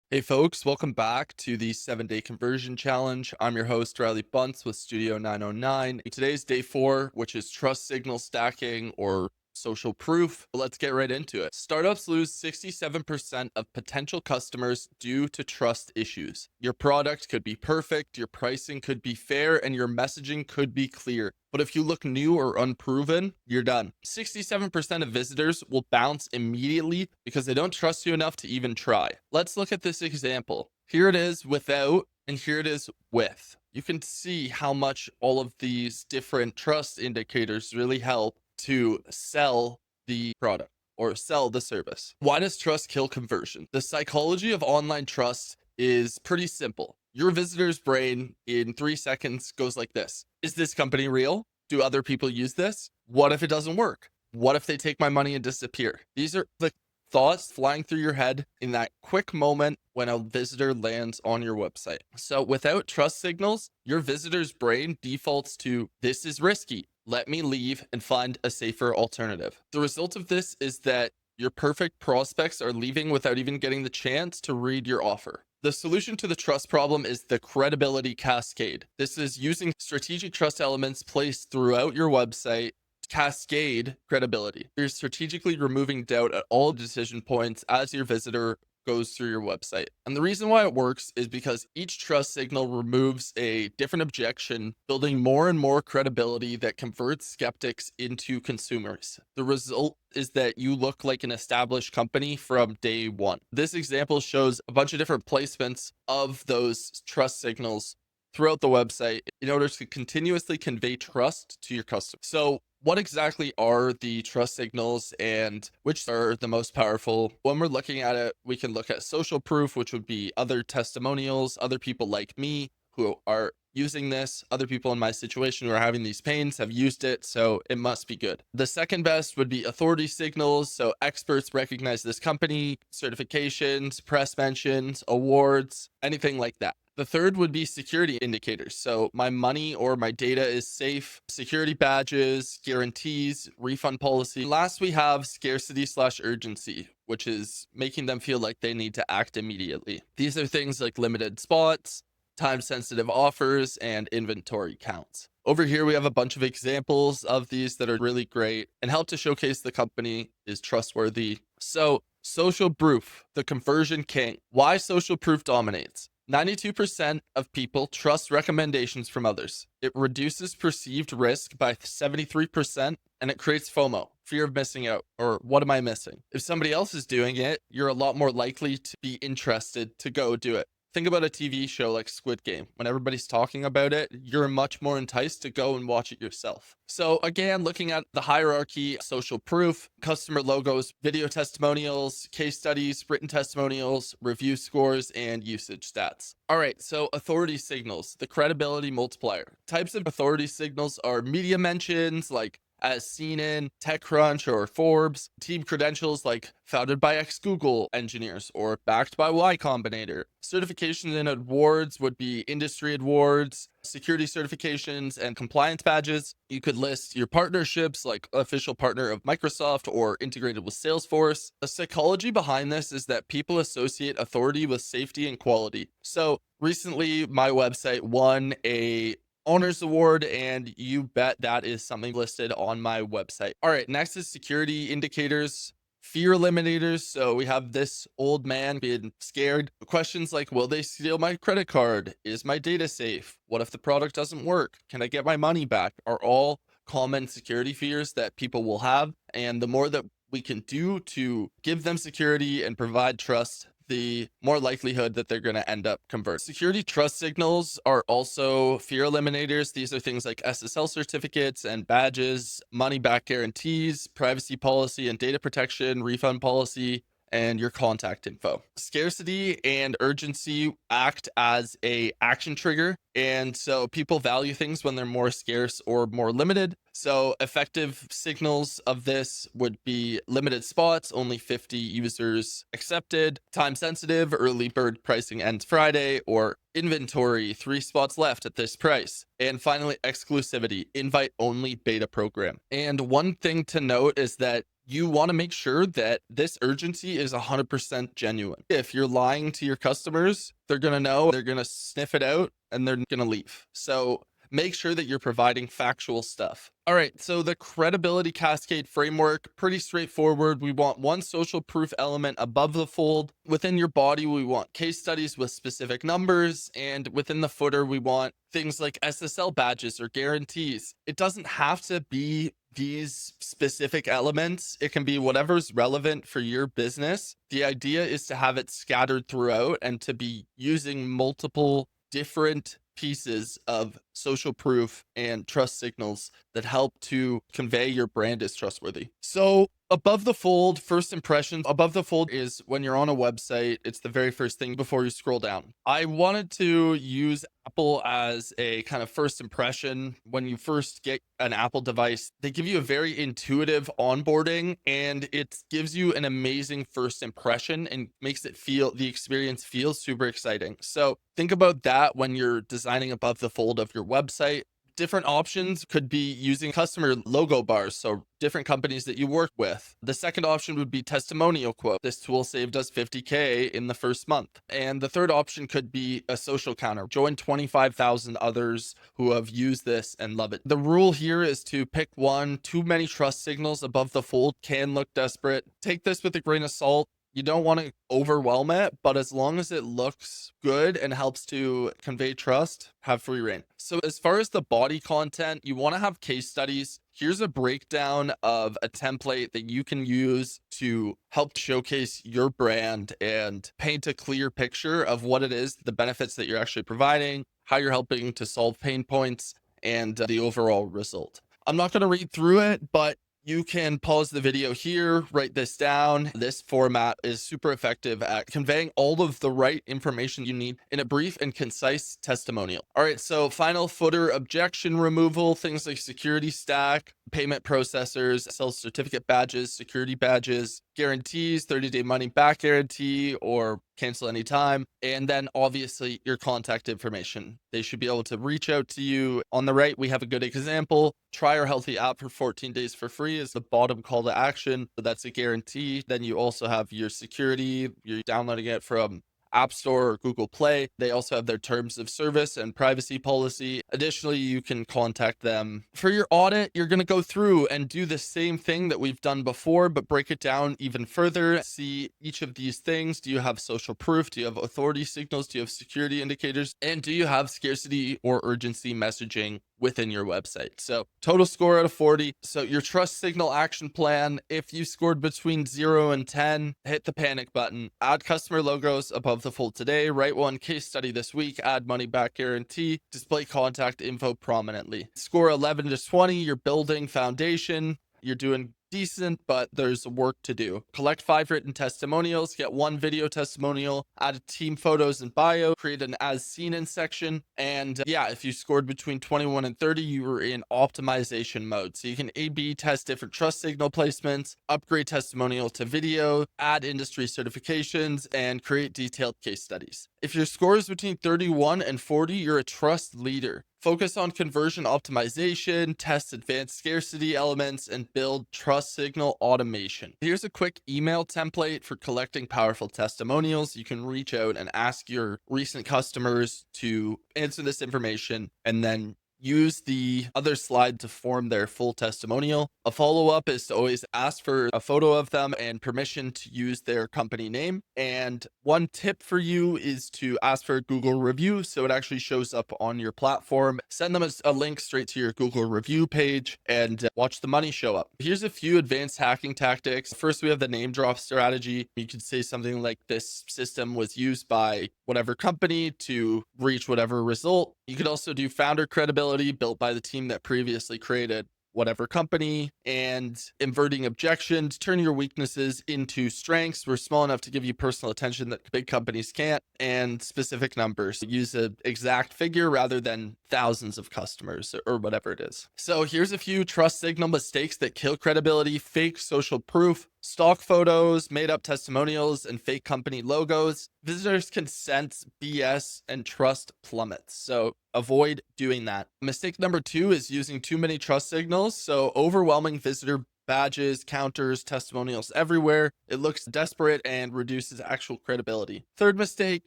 Hey folks, welcome back to the 7-day conversion challenge. I'm your host, Riley Bunce with Studio 909. Today's day 4, which is trust signal stacking or social proof. Let's get right into it. Startups lose 67% of potential customers due to trust issues. Your product could be perfect, your pricing could be fair, and your messaging could be clear. But if you look new or unproven, you're done. 67% of visitors will bounce immediately because they don't trust you enough to even try. Let's look at this example. Here it is without, and here it is with. You can see how much all of these different trust indicators really help to sell the product or sell the service. Why does trust kill conversion? The psychology of online trust is pretty simple. Your visitor's brain in 3 seconds goes like this: is this company real? Do other people use this? What if it doesn't work? What if they take my money and disappear? These are the thoughts flying through your head in that quick moment when a visitor lands on your website. So without trust signals, your visitor's brain defaults to this is risky. Let me leave and find a safer alternative. The result of this is that your perfect prospects are leaving without even getting the chance to read your offer. The solution to the trust problem is the Credibility Cascade. This is using strategic trust elements placed throughout your website cascade credibility. You're strategically removing doubt at all decision points as your visitor goes through your website. And the reason why it works is because each trust signal removes a different objection, building more and more credibility that converts skeptics into consumers. The result is that you look like an established company from day one. This example shows a bunch of different placements of those trust signals throughout the website in order to continuously convey trust to your customers. So what exactly are the trust signals and which are the most powerful? When we're looking at it, we can look at social proof, which would be other testimonials, other people like me who are using this, other people in my situation who are having these pains have used it, so it must be good. The second best would be authority signals, so experts recognize this company, certifications, press mentions, awards, anything like that. The third would be security indicators. So my money or my data is safe, security badges, guarantees, refund policy. Last, we have scarcity/urgency, which is making them feel like they need to act immediately. These are things like limited spots, time-sensitive offers, and inventory counts. Over here, we have a bunch of examples of these that are really great and help to showcase the company is trustworthy. So social proof, the conversion king. Why social proof dominates? 92% of people trust recommendations from others. It reduces perceived risk by 73%, and it creates FOMO, fear of missing out, or what am I missing? If somebody else is doing it, you're a lot more likely to be interested to go do it. Think about a TV show like Squid Game. When everybody's talking about it, you're much more enticed to go and watch it yourself. So again, looking at the hierarchy, social proof, customer logos, video testimonials, case studies, written testimonials, review scores, and usage stats. All right, so authority signals, the credibility multiplier. Types of authority signals are media mentions like as seen in TechCrunch or Forbes, team credentials like founded by ex-Google engineers or backed by Y Combinator. Certifications and awards would be industry awards, security certifications, and compliance badges. You could list your partnerships like official partner of Microsoft or integrated with Salesforce. The psychology behind this is that people associate authority with safety and quality. So recently, my website won a honors award, and you bet that is something listed on my website. All right, next is security indicators, fear eliminators. So we have this old man being scared. Questions like, will they steal my credit card? Is my data safe? What if the product doesn't work? Can I get my money back? Are all common security fears that people will have. And the more that we can do to give them security and provide trust, the more likelihood that they're going to end up converting. Security trust signals are also fear eliminators. These are things like SSL certificates and badges, money back guarantees, privacy policy and data protection, refund policy, and your contact info. Scarcity and urgency act as a action trigger. And so people value things when they're more scarce or more limited. So effective signals of this would be limited spots, only 50 users accepted, time sensitive, early bird pricing ends Friday, or inventory, 3 spots left at this price. And finally, exclusivity, invite only beta program. And one thing to note is that you want to make sure that this urgency is 100% genuine. If you're lying to your customers, they're going to know, they're going to sniff it out, and they're going to leave. So make sure that you're providing factual stuff. All right, so the credibility cascade framework, pretty straightforward. We want one social proof element above the fold. Within your body, we want case studies with specific numbers. And within the footer, we want things like SSL badges or guarantees. It doesn't have to be these specific elements. It can be whatever's relevant for your business. The idea is to have it scattered throughout and to be using multiple different pieces of social proof and trust signals that help to convey your brand is trustworthy. So above the fold, first impressions. Above the fold is when you're on a website, it's the very first thing before you scroll down. I wanted to use Apple as a kind of first impression. When you first get an Apple device, they give you a very intuitive onboarding, and it gives you an amazing first impression and makes it feel, the experience feels super exciting. So think about that when you're designing above the fold of your website. Different options could be using customer logo bars, so different companies that you work with. The second option would be testimonial quote. This tool saved us $50K in the first month. And the third option could be a social counter. Join 25,000 others who have used this and love it. The rule here is to pick one. Too many trust signals above the fold can look desperate. Take this with a grain of salt. You don't want to overwhelm it, but as long as it looks good and helps to convey trust, have free reign. So as far as the body content, you want to have case studies. Here's a breakdown of a template that you can use to help showcase your brand and paint a clear picture of what it is, the benefits that you're actually providing, how you're helping to solve pain points, and the overall result. I'm not going to read through it, but you can pause the video here, write this down. This format is super effective at conveying all of the right information you need in a brief and concise testimonial. All right, so final footer objection removal, things like security stack, payment processors, sell certificate badges, security badges, guarantees, 30-day money back guarantee, or cancel anytime. And then obviously your contact information. They should be able to reach out to you. On the right, we have a good example. Try our healthy app for 14 days for free is the bottom call to action. So that's a guarantee. Then you also have your security. You're downloading it from App Store or Google Play. They also have their terms of service and privacy policy. Additionally, you can contact them. For your audit, you're going to go through and do the same thing that we've done before, but break it down even further. See each of these things. Do you have social proof? Do you have authority signals? Do you have security indicators? And do you have scarcity or urgency messaging within your website? So total score out of 40. So your trust signal action plan, if you scored between 0 and 10, hit the panic button. Add customer logos above the fold today. Write one case study this week. Add money back guarantee. Display contact info prominently. Score 11 to 20. You're building foundation. You're doing decent, but there's work to do. Collect 5 written testimonials, get 1 video testimonial, add team photos and bio, create an as seen in section. And yeah, if you scored between 21 and 30, you were in optimization mode. So you can A/B test different trust signal placements, upgrade testimonial to video, add industry certifications, and create detailed case studies. If your score is between 31 and 40, you're a trust leader. Focus on conversion optimization, test advanced scarcity elements, and build trust signal automation. Here's a quick email template for collecting powerful testimonials. You can reach out and ask your recent customers to answer this information and then use the other slide to form their full testimonial. A follow-up is to always ask for a photo of them and permission to use their company name. And one tip for you is to ask for a Google review so it actually shows up on your platform. Send them a link straight to your Google review page and watch the money show up. Here's a few advanced hacking tactics. First, we have the name drop strategy. You could say something like this system was used by whatever company to reach whatever result. You could also do founder credibility built by the team that previously created whatever company, and inverting objections. Turn your weaknesses into strengths. We're small enough to give you personal attention that big companies can't, and specific numbers. Use an exact figure rather than thousands of customers or whatever it is. So here's a few trust signal mistakes that kill credibility: fake social proof, stock photos, made up testimonials, and fake company logos. Visitors can sense BS and trust plummets. So avoid doing that. Mistake number 2 is using too many trust signals. So overwhelming visitor badges, counters, testimonials everywhere. It looks desperate and reduces actual credibility. Third mistake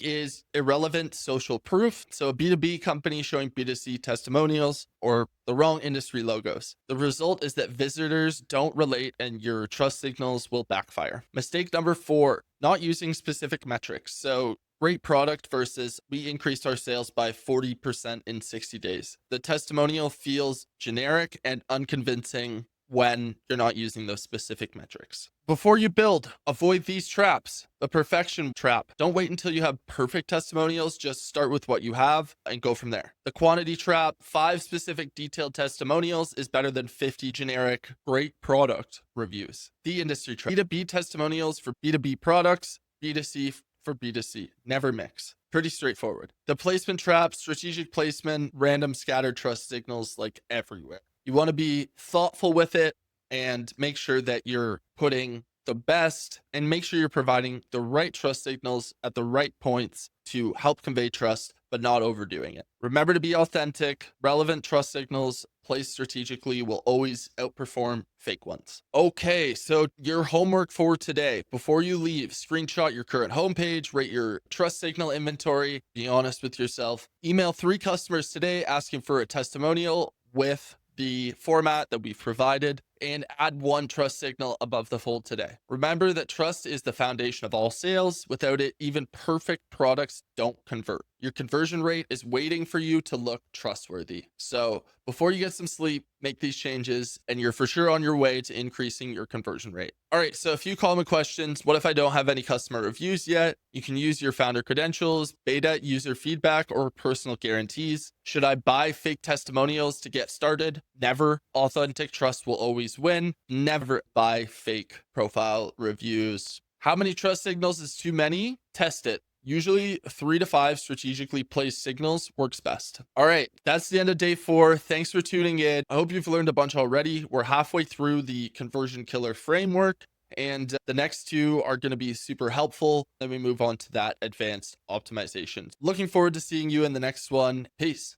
is irrelevant social proof. So a B2B company showing B2C testimonials or the wrong industry logos. The result is that visitors don't relate and your trust signals will backfire. Mistake number 4, not using specific metrics. So great product versus we increased our sales by 40% in 60 days. The testimonial feels generic and unconvincing when you're not using those specific metrics. Before you build, avoid these traps. The perfection trap. Don't wait until you have perfect testimonials. Just start with what you have and go from there. The quantity trap. 5 specific detailed testimonials is better than 50 generic great product reviews. The industry trap. B2B testimonials for B2B products, B2C for B2C. Never mix. Pretty straightforward. The placement trap, strategic placement, random scattered trust signals like everywhere. You want to be thoughtful with it and make sure that you're putting the best and make sure you're providing the right trust signals at the right points to help convey trust, but not overdoing it. Remember to be authentic. Relevant trust signals placed strategically will always outperform fake ones. Okay, so your homework for today. Before you leave, screenshot your current homepage, rate your trust signal inventory, be honest with yourself. Email 3 customers today asking for a testimonial with the format that we've provided, and add 1 trust signal above the fold today. Remember that trust is the foundation of all sales. Without it, even perfect products don't convert. Your conversion rate is waiting for you to look trustworthy. So before you get some sleep, make these changes and you're for sure on your way to increasing your conversion rate. All right, so a few common questions. What if I don't have any customer reviews yet? You can use your founder credentials, beta user feedback, or personal guarantees. Should I buy fake testimonials to get started? Never. Authentic trust will always win. Never buy fake profile reviews. How many trust signals is too many? Test it. Usually 3 to 5 strategically placed signals works best. All right, that's the end of day 4. Thanks for tuning in. I hope you've learned a bunch already. We're halfway through the conversion killer framework, and the next 2 are going to be super helpful. Then we move on to that advanced optimization. Looking forward to seeing you in the next one. Peace.